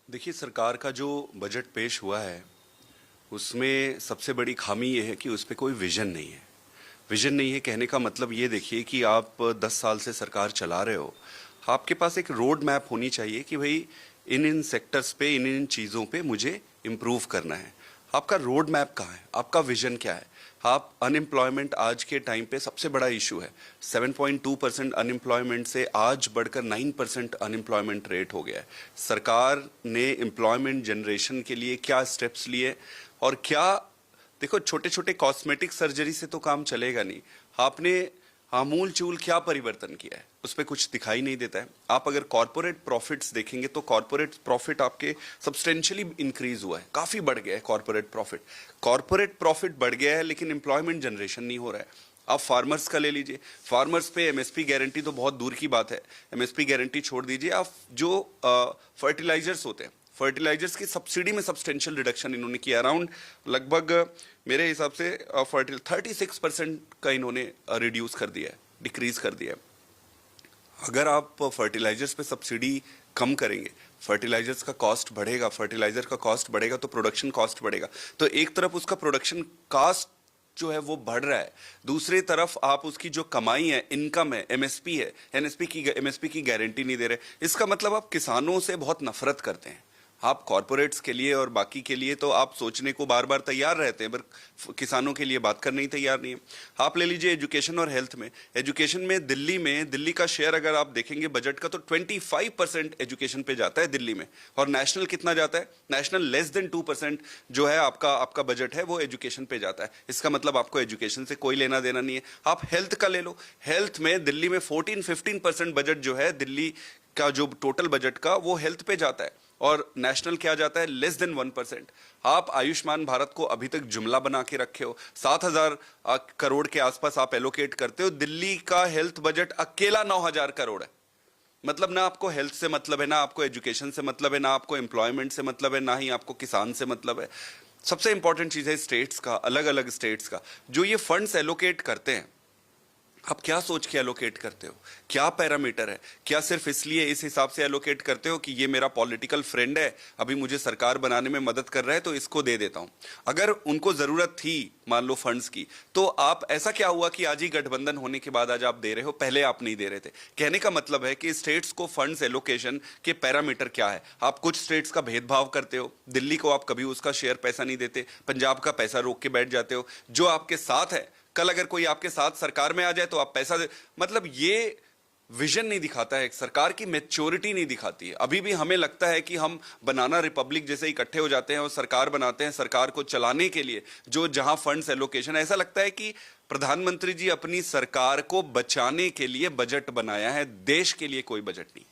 देखिए, सरकार का जो बजट पेश हुआ है उसमें सबसे बड़ी खामी ये है कि उस पे कोई विजन नहीं है। विजन नहीं है कहने का मतलब ये देखिए कि आप 10 साल से सरकार चला रहे हो, आपके पास एक रोड मैप होनी चाहिए कि भाई इन इन सेक्टर्स पे इन इन चीज़ों पे मुझे इम्प्रूव करना है। आपका रोड मैप कहाँ है? आपका विजन क्या है? आप अनएम्प्लॉयमेंट आज के टाइम पे सबसे बड़ा इशू है। 7.2% अनएम्प्लॉयमेंट से आज बढ़कर 9% अनएम्प्लॉयमेंट रेट हो गया है। सरकार ने एम्प्लॉयमेंट जनरेशन के लिए क्या स्टेप्स लिए और क्या, देखो छोटे छोटे कॉस्मेटिक सर्जरी से तो काम चलेगा नहीं। आपने आमूल चूल क्या परिवर्तन किया है उस पर कुछ दिखाई नहीं देता है। आप अगर कॉर्पोरेट प्रॉफिट्स देखेंगे तो कॉर्पोरेट प्रॉफिट आपके सब्सटेंशियली इंक्रीज हुआ है, काफी बढ़ गया है कॉर्पोरेट प्रॉफिट। कॉर्पोरेट प्रॉफिट बढ़ गया है लेकिन एम्प्लॉयमेंट जनरेशन नहीं हो रहा है। आप फार्मर्स का ले लीजिए, फार्मर्स पे एमएसपी गारंटी तो बहुत दूर की बात है, एमएसपी गारंटी छोड़ दीजिए। आप जो फर्टिलाइजर्स होते हैं, फर्टिलाइजर्स की सब्सिडी में सब्सटेंशियल रिडक्शन इन्होंने किया, अराउंड लगभग मेरे हिसाब से 36% का इन्होंने रिड्यूस कर दिया है, डिक्रीज कर दिया है। अगर आप फर्टिलाइजर्स पे सब्सिडी कम करेंगे, फर्टिलाइजर्स का कॉस्ट बढ़ेगा, फर्टिलाइजर का कॉस्ट बढ़ेगा तो प्रोडक्शन कॉस्ट बढ़ेगा। तो एक तरफ उसका प्रोडक्शन कॉस्ट जो है वो बढ़ रहा है, दूसरी तरफ आप उसकी जो कमाई है, इनकम है, एमएसपी है, एमएसपी की गारंटी नहीं दे रहे। इसका मतलब आप किसानों से बहुत नफरत करते हैं। आप कॉरपोरेट्स के लिए और बाकी के लिए तो आप सोचने को बार बार तैयार रहते हैं, पर किसानों के लिए बात करने ही तैयार नहीं है। आप ले लीजिए एजुकेशन और हेल्थ में। एजुकेशन में दिल्ली का शेयर अगर आप देखेंगे बजट का तो 25% एजुकेशन पे जाता है दिल्ली में, और नेशनल कितना जाता है? नेशनल लेस देन 2% जो है आपका बजट है वो एजुकेशन पे जाता है। इसका मतलब आपको एजुकेशन से कोई लेना देना नहीं है। आप हेल्थ का ले लो, हेल्थ में दिल्ली में 14-15% बजट जो है दिल्ली का जो टोटल बजट का वो हेल्थ पे जाता है, और नेशनल क्या जाता है? Less than 1%। आप आयुष्मान भारत को अभी तक जुमला बना के रखे हो, 7,000 करोड़ के आसपास आप एलोकेट करते हो। दिल्ली का हेल्थ बजट अकेला 9,000 करोड़ है। मतलब ना आपको हेल्थ से मतलब है, ना आपको एजुकेशन से मतलब है, ना आपको एम्प्लॉयमेंट से मतलब है, ना ही आपको किसान से मतलब है। सबसे इंपॉर्टेंट चीज है स्टेट्स का, अलग अलग स्टेट्स का जो ये फंड्स एलोकेट करते हैं, आप क्या सोच के एलोकेट करते हो? क्या पैरामीटर है? क्या सिर्फ इसलिए इस हिसाब से एलोकेट करते हो कि ये मेरा पॉलिटिकल फ्रेंड है, अभी मुझे सरकार बनाने में मदद कर रहा है तो इसको दे देता हूं? अगर उनको जरूरत थी मान लो फंड्स की, तो आप, ऐसा क्या हुआ कि आज ही गठबंधन होने के बाद आज आप दे रहे हो, पहले आप नहीं दे रहे थे? कहने का मतलब है कि स्टेट्स को फंड्स एलोकेशन के पैरामीटर क्या है? आप कुछ स्टेट्स का भेदभाव करते हो, दिल्ली को आप कभी उसका शेयर पैसा नहीं देते, पंजाब का पैसा रोक के बैठ जाते हो। जो आपके साथ है, कल अगर कोई आपके साथ सरकार में आ जाए तो आप पैसा दे, मतलब ये विजन नहीं दिखाता है, सरकार की मैच्योरिटी नहीं दिखाती है। अभी भी हमें लगता है कि हम बनाना रिपब्लिक जैसे इकट्ठे हो जाते हैं और सरकार बनाते हैं, सरकार को चलाने के लिए जो जहां फंड्स एलोकेशन, ऐसा लगता है कि प्रधानमंत्री जी अपनी सरकार को बचाने के लिए बजट बनाया है, देश के लिए कोई बजट नहीं।